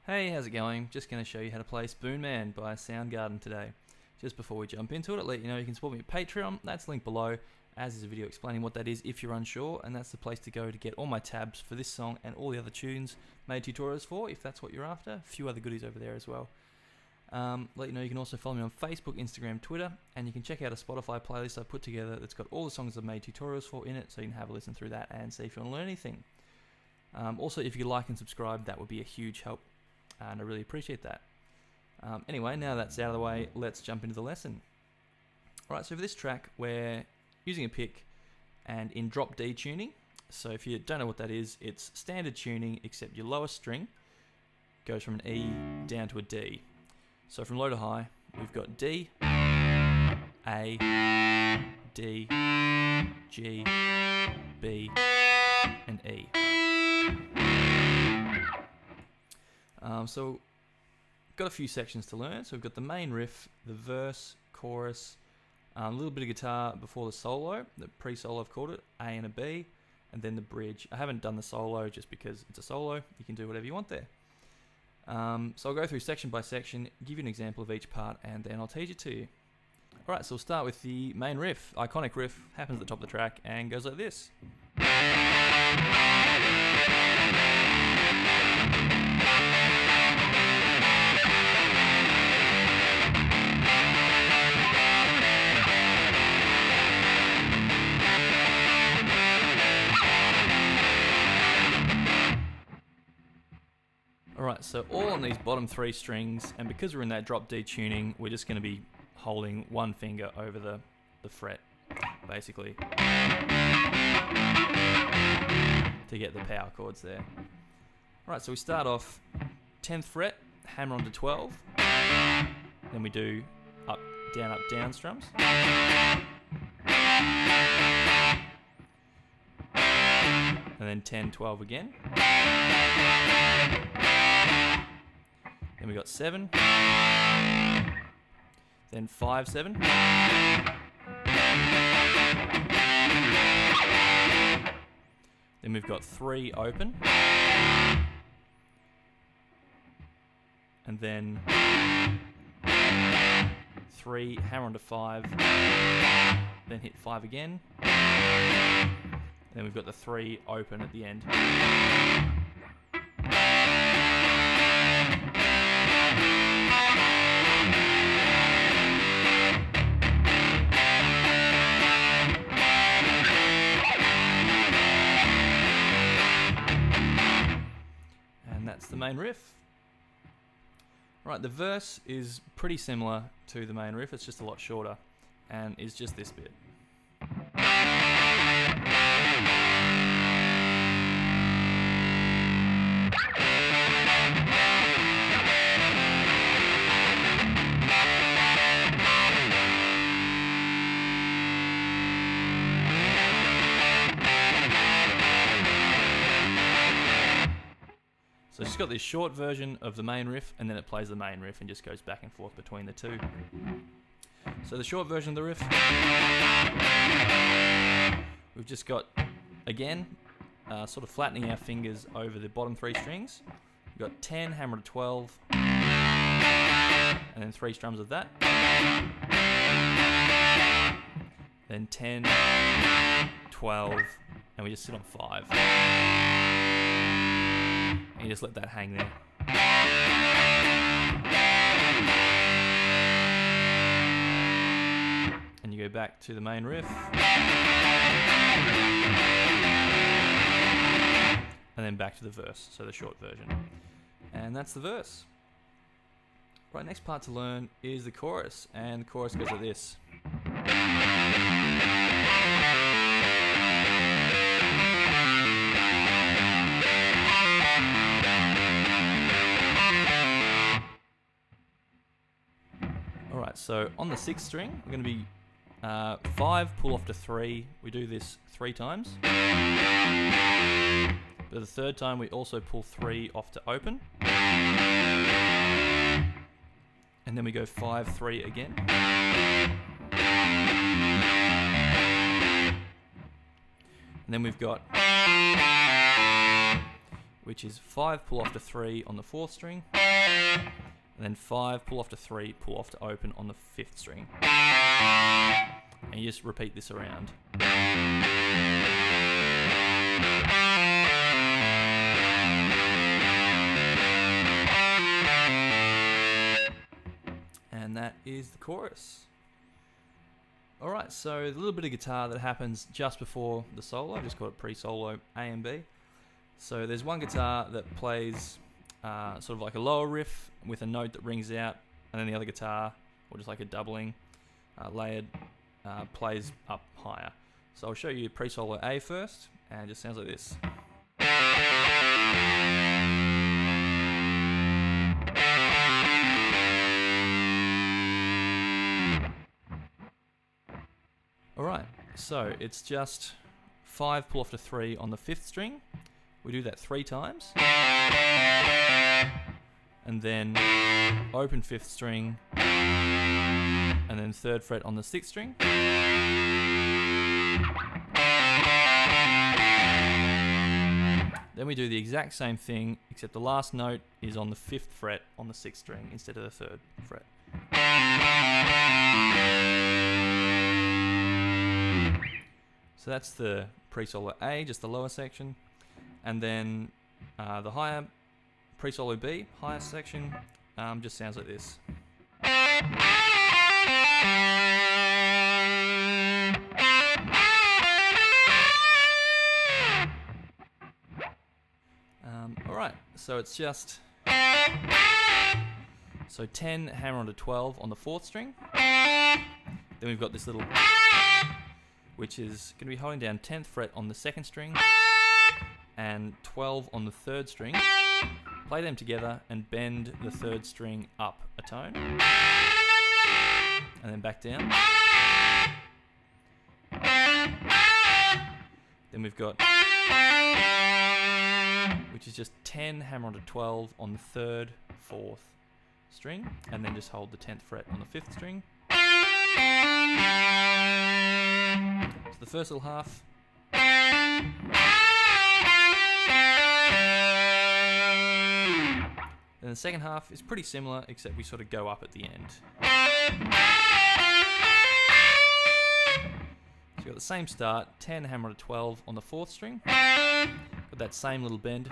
Hey, how's it going? Just going to show you how to play Spoonman by Soundgarden today. Just before we jump into it, I'll let you know you can support me at Patron. That's linked below, as is a video explaining what that is if you're unsure, and that's the place to go to get all my tabs for this song and all the other tunes made tutorials for, if that's what you're after. A few other goodies over there as well. Let you know you can also follow me on Facebook, Instagram, Twitter, and you can check out a Spotify playlist I've put together that's got all the songs I've made tutorials for in it, so you can have a listen through that and see if you want to learn anything. Also, if you could like and subscribe, that would be a huge help, and I really appreciate that. Anyway, now that's out of the way, let's jump into the lesson. Alright, so for this track, we're using a pick and in drop D tuning. So if you don't know what that is, it's standard tuning, except your lowest string goes from an E down to a D. So from low to high, we've got D, A, D, G, B, and E. So got a few sections to learn. So we've got the main riff, the verse, chorus, a little bit of guitar before the solo, the pre-solo I've called it, A and a B, and then the bridge. I haven't done the solo just because it's a solo. You can do whatever you want there. So I'll go through section by section, give you an example of each part, and then I'll teach it to you. Alright, so we'll start with the main riff. Iconic riff, happens at the top of the track, and goes like this. Alright, so all on these bottom three strings, and because we're in that drop D tuning, we're just going to be holding one finger over the fret, basically, to get the power chords there. Alright, so we start off 10th fret, hammer onto 12, then we do up, down strums, and then 10, 12 again. Then we got 7, then 5, 7, then we've got 3 open, and then 3 hammer onto 5, then hit 5 again, and then we've got the 3 open at the end. That's the main riff. Right, the verse is pretty similar to the main riff, it's just a lot shorter, and is just this bit. So it's just got this short version of the main riff, and then it plays the main riff and just goes back and forth between the two. So the short version of the riff, we've just got, again, sort of flattening our fingers over the bottom three strings. We've got 10, hammer to 12, and then 3 strums of that. Then 10, 12, and we just sit on 5. And you just let that hang there. And you go back to the main riff. And then back to the verse, so the short version. And that's the verse. Right, next part to learn is the chorus, and the chorus goes like this. Alright, so on the 6th string, we're going to be 5, pull off to 3. We do this 3 times. But the 3rd time, we also pull 3 off to open. And then we go 5, 3 again. And then we've got which is 5 pull off to 3 on the 4th string, and then 5 pull off to 3, pull off to open on the 5th string. And you just repeat this around. And that is the chorus. Alright, so a little bit of guitar that happens just before the solo. I just call it pre-solo A and B. So there's one guitar that plays sort of like a lower riff with a note that rings out, and then the other guitar, or just like a doubling, layered, plays up higher. So I'll show you pre-solo A first, and it just sounds like this. Alright, so it's just 5 pull off to 3 on the 5th string. We do that 3 times. And then open 5th string, and then 3rd fret on the 6th string. Then we do the exact same thing, except the last note is on the 5th fret on the 6th string instead of the 3rd fret. So that's the pre-solo A, just the lower section. And then the higher pre-solo B, higher section, just sounds like this. Alright, so it's just 10 hammer onto 12 on the 4th string. Then we've got this little, which is going to be holding down 10th fret on the 2nd string and 12 on the 3rd string. Play them together and bend the 3rd string up a tone, and then back down. Then we've got, which is just 10 hammer onto 12 on the 3rd, 4th string, and then just hold the 10th fret on the 5th string. So the first little half. And the second half is pretty similar, except we sort of go up at the end. So you've got the same start, 10 hammer to 12 on the 4th string, got that same little bend,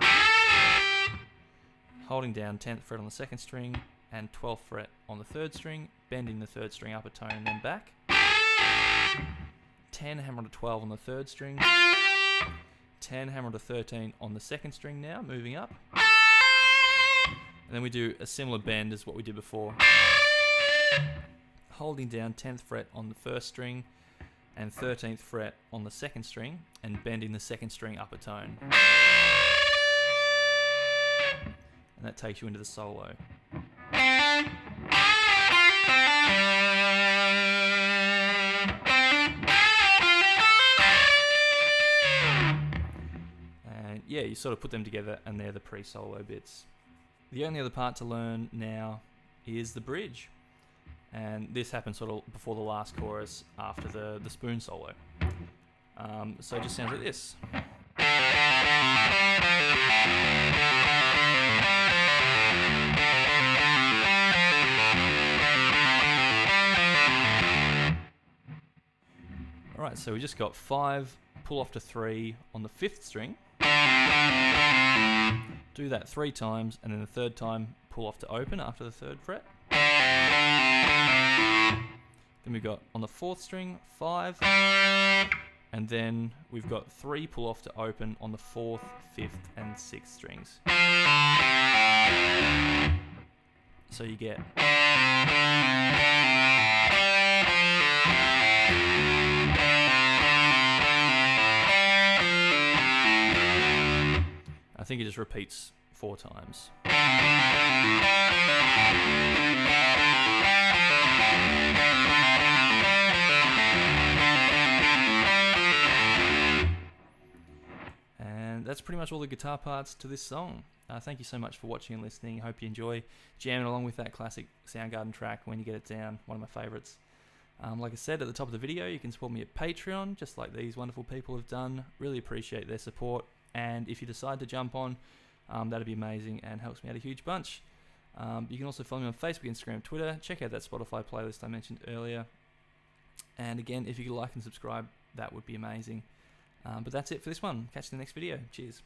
holding down 10th fret on the 2nd string and 12th fret on the 3rd string, bending the 3rd string up a tone and then back. 10 hammer to 12 on the 3rd string, 10 hammer to 13 on the 2nd string now, moving up. And then we do a similar bend as what we did before, holding down 10th fret on the 1st string and 13th fret on the 2nd string and bending the 2nd string up a tone. And that takes you into the solo. And yeah, you sort of put them together and they're the pre-solo bits. The only other part to learn now is the bridge. And this happens sort of before the last chorus after the spoon solo. So it just sounds like this. Alright, so we just got 5 pull off to 3 on the 5th string. Do that 3 times, and then the 3rd time pull off to open after the 3rd fret. Then we've got on the 4th string 5, and then we've got 3 pull off to open on the 4th, 5th, and 6th strings. So you get I think it just repeats 4 times. And that's pretty much all the guitar parts to this song. Thank you so much for watching and listening. Hope you enjoy jamming along with that classic Soundgarden track when you get it down, one of my favourites. Like I said at the top of the video, you can support me at Patreon, just like these wonderful people have done. Really appreciate their support. And if you decide to jump on that'd be amazing and helps me out a huge bunch. You can also follow me on Facebook, Instagram, Twitter. Check out that Spotify playlist I mentioned earlier. And again, if you could like and subscribe, that would be amazing. But that's it for this one. Catch you in the next video. Cheers.